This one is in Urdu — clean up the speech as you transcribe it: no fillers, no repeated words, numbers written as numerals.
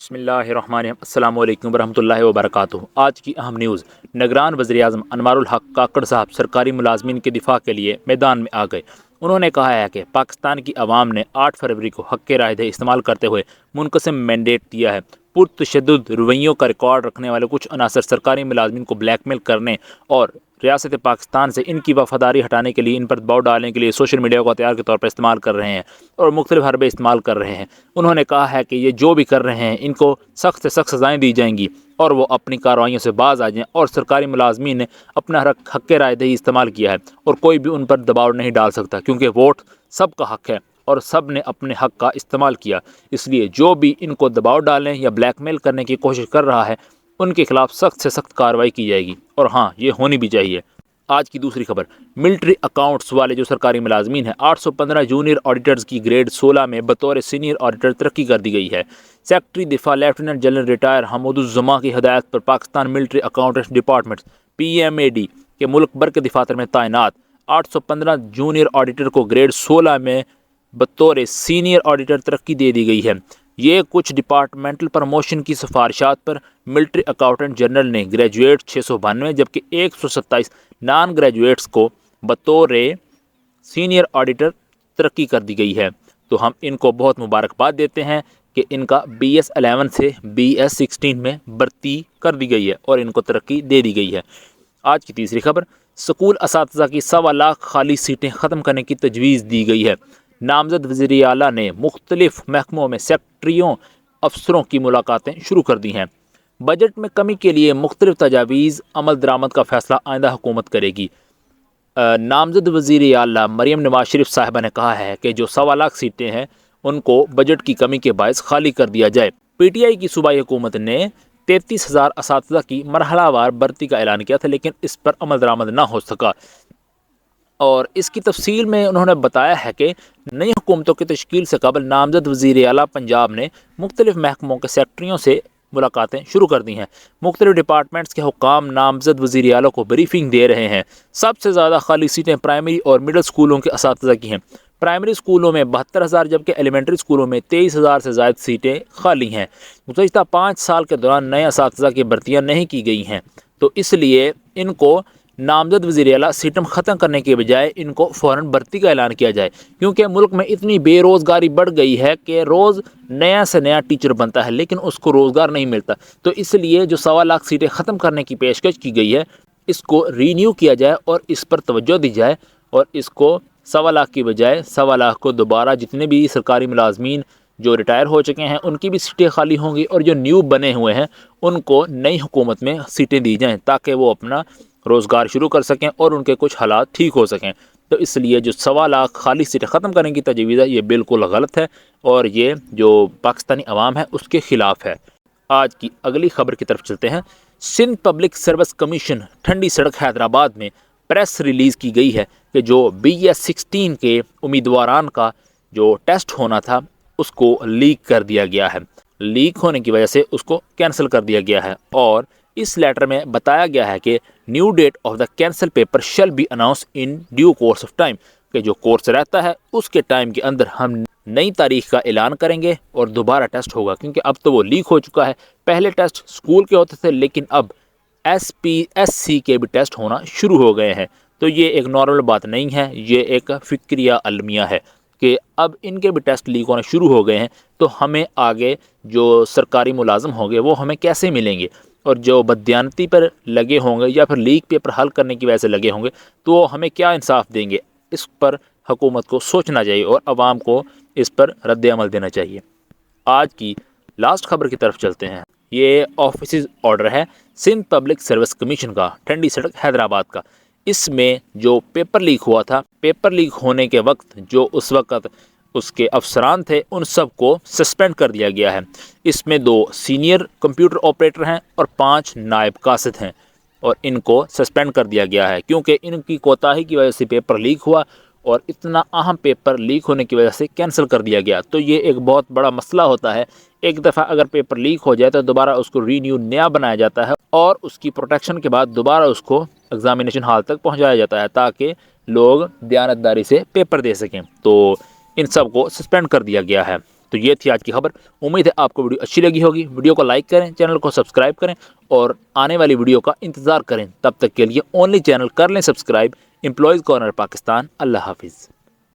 بسم اللہ الرحمن الرحیم۔ السلام علیکم ورحمۃ اللہ وبرکاتہ۔ آج کی اہم نیوز، نگران وزیر اعظم انوار الحق کاکڑ صاحب سرکاری ملازمین کے دفاع کے لیے میدان میں آ گئے۔ انہوں نے کہا ہے کہ پاکستان کی عوام نے 8 فروری کو حق رائے دہی استعمال کرتے ہوئے منقسم مینڈیٹ دیا ہے۔ پرتشدد رویوں کا ریکارڈ رکھنے والے کچھ عناصر سرکاری ملازمین کو بلیک میل کرنے اور ریاست پاکستان سے ان کی وفاداری ہٹانے کے لیے ان پر دباؤ ڈالنے کے لیے سوشل میڈیا کو ہتھیار کے طور پر استعمال کر رہے ہیں اور مختلف حربے استعمال کر رہے ہیں۔ انہوں نے کہا ہے کہ یہ جو بھی کر رہے ہیں ان کو سخت سے سخت سزائیں دی جائیں گی اور وہ اپنی کارروائیوں سے باز آ جائیں، اور سرکاری ملازمین نے اپنا حق رائے دہی استعمال کیا ہے اور کوئی بھی ان پر دباؤ نہیں ڈال سکتا، کیونکہ ووٹ سب کا حق ہے اور سب نے اپنے حق کا استعمال کیا۔ اس لیے جو بھی ان کو دباؤ ڈالنے یا بلیک میل کرنے کی کوشش کر رہا ہے ان کے خلاف سخت سے سخت کارروائی کی جائے گی، اور ہاں، یہ ہونی بھی چاہیے۔ آج کی دوسری خبر، ملٹری اکاؤنٹس والے جو سرکاری ملازمین ہیں، 815 جونیئر آڈیٹرز کی گریڈ 16 میں بطور سینئر آڈیٹر ترقی کر دی گئی ہے۔ سیکرٹری دفاع lieutenant general retired Hamood uz-Zaman کی ہدایت پر Pakistan military accountants department PMAD کے ملک بھر کے دفاتر میں تعینات 815 جونیئر آڈیٹر کو گریڈ 16 میں بطور سینئر آڈیٹر ترقی دے دی گئی ہے۔ یہ کچھ ڈپارٹمنٹل پروموشن کی سفارشات پر ملٹری اکاؤنٹنٹ جنرل نے گریجویٹ 692 جبکہ 127 نان گریجویٹس کو بطور سینئر آڈیٹر ترقی کر دی گئی ہے۔ تو ہم ان کو بہت مبارکباد دیتے ہیں کہ ان کا BS 11 سے BS 16 میں بھرتی کر دی گئی ہے اور ان کو ترقی دے دی گئی ہے۔ آج کی تیسری خبر، اسکول اساتذہ کی 1.25 لاکھ خالی سیٹیں ختم کرنے کی تجویز دی گئی ہے۔ نامزد وزیر اعلیٰ نے مختلف محکموں میں سیکرٹریوں افسروں کی ملاقاتیں شروع کر دی ہیں۔ بجٹ میں کمی کے لیے مختلف تجاویز عمل درآمد کا فیصلہ آئندہ حکومت کرے گی۔ نامزد وزیر اعلیٰ مریم نواز شریف صاحبہ نے کہا ہے کہ جو 1.25 لاکھ سیٹیں ہیں ان کو بجٹ کی کمی کے باعث خالی کر دیا جائے۔ PTI کی صوبائی حکومت نے 33,000 اساتذہ کی مرحلہ وار بھرتی کا اعلان کیا تھا، لیکن اس پر عمل درآمد نہ ہو سکا، اور اس کی تفصیل میں انہوں نے بتایا ہے کہ نئی حکومتوں کی تشکیل سے قبل نامزد وزیر اعلیٰ پنجاب نے مختلف محکموں کے سیکرٹریوں سے ملاقاتیں شروع کر دی ہیں۔ مختلف ڈپارٹمنٹس کے حکام نامزد وزیر اعلیٰ کو بریفنگ دے رہے ہیں۔ سب سے زیادہ خالی سیٹیں پرائمری اور مڈل اسکولوں کے اساتذہ کی ہیں۔ پرائمری اسکولوں میں 72,000 جبکہ ایلیمنٹری اسکولوں میں 23,000 سے زائد سیٹیں خالی ہیں۔ گزشتہ 5 سال کے دوران نئے اساتذہ کی بھرتیاں نہیں کی گئی ہیں، تو اس لیے ان کو نامزد وزیر اعلیٰ سیٹم ختم کرنے کے بجائے ان کو فوراً بھرتی کا اعلان کیا جائے، کیونکہ ملک میں اتنی بے روزگاری بڑھ گئی ہے کہ روز نیا سے نیا ٹیچر بنتا ہے لیکن اس کو روزگار نہیں ملتا۔ تو اس لیے جو 1.25 لاکھ سیٹیں ختم کرنے کی پیشکش کی گئی ہے اس کو رینیو کیا جائے اور اس پر توجہ دی جائے، اور اس کو 1.25 لاکھ کی بجائے 1.25 لاکھ کو دوبارہ جتنے بھی سرکاری ملازمین جو ریٹائر ہو چکے ہیں ان کی بھی سیٹیں خالی ہوں گی، اور جو نیو بنے ہوئے ہیں ان کو نئی حکومت میں سیٹیں دی جائیں تاکہ وہ اپنا روزگار شروع کر سکیں اور ان کے کچھ حالات ٹھیک ہو سکیں۔ تو اس لیے جو 1.25 لاکھ خالی سیٹیں ختم کرنے کی تجویز ہے یہ بالکل غلط ہے اور یہ جو پاکستانی عوام ہے اس کے خلاف ہے۔ آج کی اگلی خبر کی طرف چلتے ہیں۔ سندھ پبلک سروس کمیشن ٹھنڈی سڑک حیدرآباد میں پریس ریلیز کی گئی ہے کہ جو BS 16 کے امیدواران کا جو ٹیسٹ ہونا تھا اس کو لیک کر دیا گیا ہے۔ لیک ہونے کی وجہ سے اس کو کینسل کر دیا گیا ہے، اور اس لیٹر میں بتایا گیا ہے کہ new date of the cancel paper shall be announce in due course of time, کہ جو کورس رہتا ہے اس کے ٹائم کے اندر ہم نئی تاریخ کا اعلان کریں گے اور دوبارہ ٹیسٹ ہوگا، کیونکہ اب تو وہ لیک ہو چکا ہے۔ پہلے ٹیسٹ اسکول کے ہوتے تھے لیکن اب SPSC کے بھی ٹیسٹ ہونا شروع ہو گئے ہیں۔ تو یہ ایک نارمل بات نہیں ہے، یہ ایک فکریہ المیہ ہے کہ اب ان کے بھی ٹیسٹ لیک ہونا شروع ہو گئے ہیں، تو ہمیں آگے جو سرکاری ملازم ہوں گے وہ ہمیں کیسے ملیں گے، اور جو بددیانتی پر لگے ہوں گے یا پھر لیک پیپر حل کرنے کی وجہ سے لگے ہوں گے تو وہ ہمیں کیا انصاف دیں گے۔ اس پر حکومت کو سوچنا چاہیے اور عوام کو اس پر رد عمل دینا چاہیے۔ آج کی لاسٹ خبر کی طرف چلتے ہیں۔ یہ آفیسز آرڈر ہے سندھ پبلک سروس کمیشن کا ٹھنڈی سڑک حیدرآباد کا۔ اس میں جو پیپر لیک ہوا تھا، پیپر لیک ہونے کے وقت جو اس وقت اس کے افسران تھے ان سب کو سسپینڈ کر دیا گیا ہے۔ اس میں 2 سینئر کمپیوٹر آپریٹر ہیں اور 5 نائب قاصد ہیں، اور ان کو سسپینڈ کر دیا گیا ہے کیونکہ ان کی کوتاہی کی وجہ سے پیپر لیک ہوا، اور اتنا اہم پیپر لیک ہونے کی وجہ سے کینسل کر دیا گیا۔ تو یہ ایک بہت بڑا مسئلہ ہوتا ہے۔ ایک دفعہ اگر پیپر لیک ہو جائے تو دوبارہ اس کو رینیو نیا بنایا جاتا ہے، اور اس کی پروٹیکشن کے بعد دوبارہ اس کو ایگزامینیشن ہال تک پہنچایا جاتا ہے تاکہ لوگ دیانتداری سے پیپر دے سکیں۔ تو ان سب کو سسپینڈ کر دیا گیا ہے۔ تو یہ تھی آج کی خبر. امید ہے آپ کو ویڈیو اچھی لگی ہوگی. ویڈیو کو لائک کریں, چینل کو سبسکرائب کریں اور آنے والی ویڈیو کا انتظار کریں. تب تک کے لیے اونلی چینل کر لیں subscribe. Employees corner Pakistan. Allah حافظ.